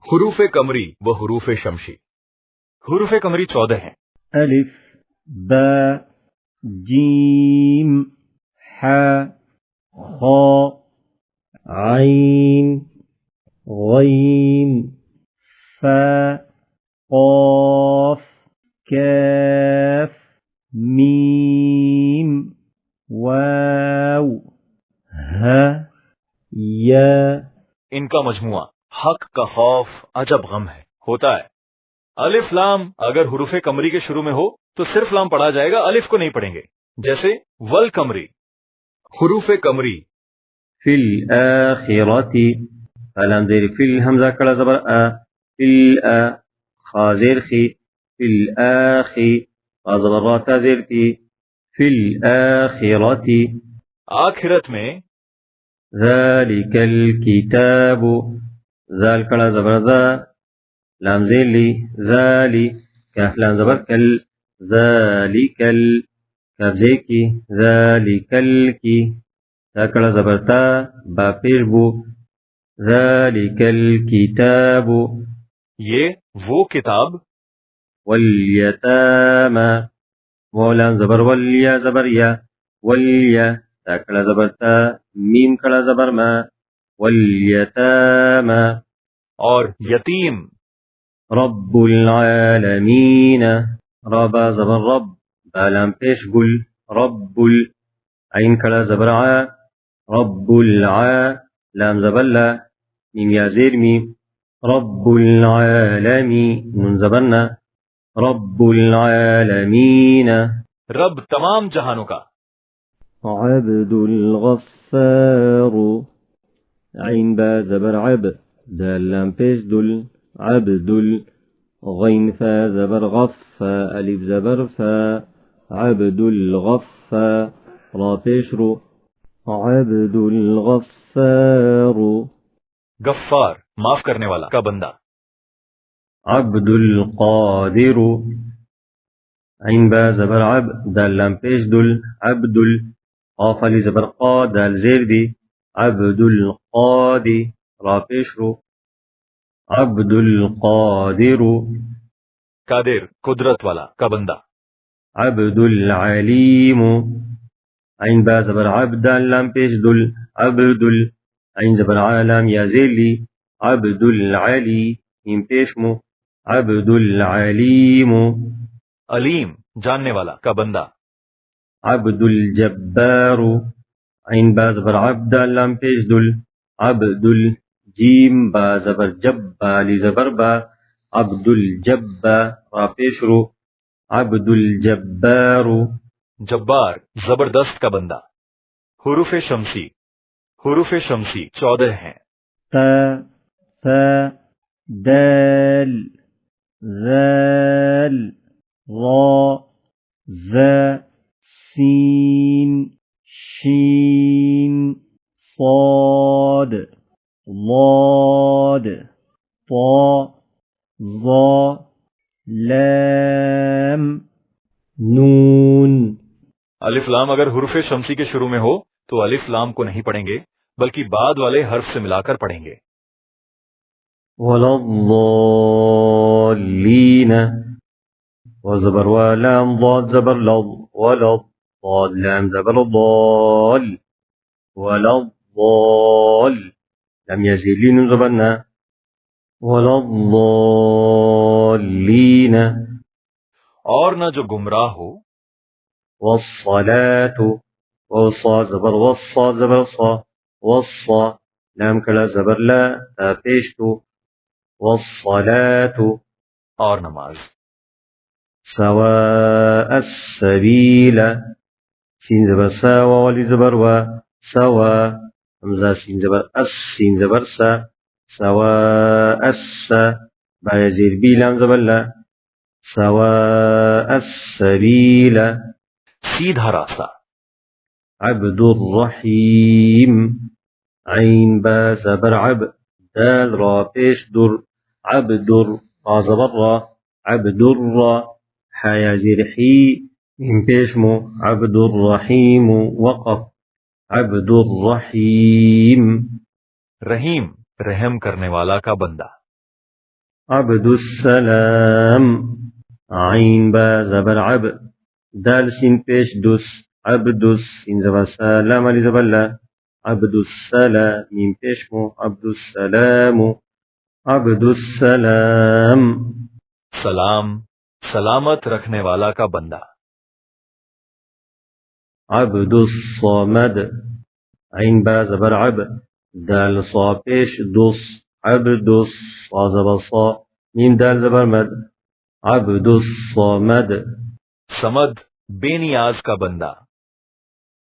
حروف قمری و حروف شمسی. حروف قمری 14 ہیں. الف با جیم حا خا عین غین فا قاف کاف میم واو ها یا. ان کا مجموعہ حق کا خوف عجب غم ہے ہوتا ہے. الف لام اگر حروف قمری کے شروع میں ہو تو صرف لام پڑھا جائے گا، الف کو نہیں پڑھیں گے. جیسے ول قمری. حروف قمری فی الآخرۃ فلام زیر فی الحمزہ کڑا زبر آ فی خازیر خی فی الآخی زبر را تا زیر تی فی الآخرۃ. آخرت میں ذالک الکتاب ذال کڑا زبر ذا لام زیر لی ذالی کاف لام زبر کل ذالک ال کاف زیر کی ذالک الکی تا کڑا زبر تا با پیر بو ذالک الکتاب. یہ وہ کتاب. والیتاما مولان زبر والیا زبر یا والیا تا کڑا زبر تا میم کڑا زبر ما والیتاما. اور یتیم. رب العالمین ربا زبر رب بالام پیش گل رب عین کڑا زبر ع رب الع لام زبر لا میم یا زیر میم رب العالمین نون زبرنا رب العالمین. رب تمام جہانوں کا. عبد الغفار عین با زبر عب دال لام پیش دل عبد غین فا زبر غف الف زبر فا عبد الغفا را پیش رو عبد الغفار. غفار معاف کرنے والا کا بندہ. عبد القادر عین با زبر عب دال لام پیش دل عبد قاف علی زبر قا دال زیر دی عبد القادی را پیش رو عبد القادر. قادر قدرت والا کا بندہ. عبد العلیم عین با زبر عب دال لام پیش دل عبد عین زبر عالم یا زیر لی عبد العلی میم پیش مو عبد العلیم. علیم جاننے والا کا بندہ. عبد الجبار عین با زبر عب دال لام پیش دل عبد جیم با زبر جب با لی زبر با عبد الجب را پیش رو عبد الجبار. جبار زبردست کا بندہ. حروف شمسی. حروف شمسی 14 ہیں. تا فا دال ذال را ذا سین شین صاد ضاد طا ظا لام نون. الف لام اگر حروف شمسی کے شروع میں ہو تو الف لام کو نہیں پڑھیں گے بلکہ بعد والے حرف سے ملا کر پڑھیں گے. ولا الضالین وزبر ولام ضاد زبر لض ولا ضاد لام زبر ضال ولا الضال لم يزل لين زبرنا ولا الضالین. اور نہ جو گمراہ ہو. والصلاة وصا زبر وصا زبر صا وصا لام کلا زبر لا تا پیش تو والصلاة. اور نماز. سواء السبیل سین زبر سا والی زبر و سوا حمزہ سین زبر اس سین زبر سا سواء السا با زیر بی لام زبر لا سواء السبیل. سیدھا راستہ. عبد الرحیم عین با زبر عب دال را پیش در عبد را زبر را عبد را حیا زیر حی میم پیش مو عبد الرحیم وقف عبد الرحیم. رحیم رحم کرنے والا کا بندہ. عبد السلام. عين با زبر عب دال سين پیش دس عبد سين زبر سلام علی زبر لا عبد السلام ميم پیش مو عبد السلام عبد السلام. سلام سلامت رکھنے والا کا بندہ. عبد الصمد. عين با زبر عب دال صا پیش دس عبد صا زبر صا ميم دال زبر مد عبد الصمد. سمد بے نیاز کا بندہ.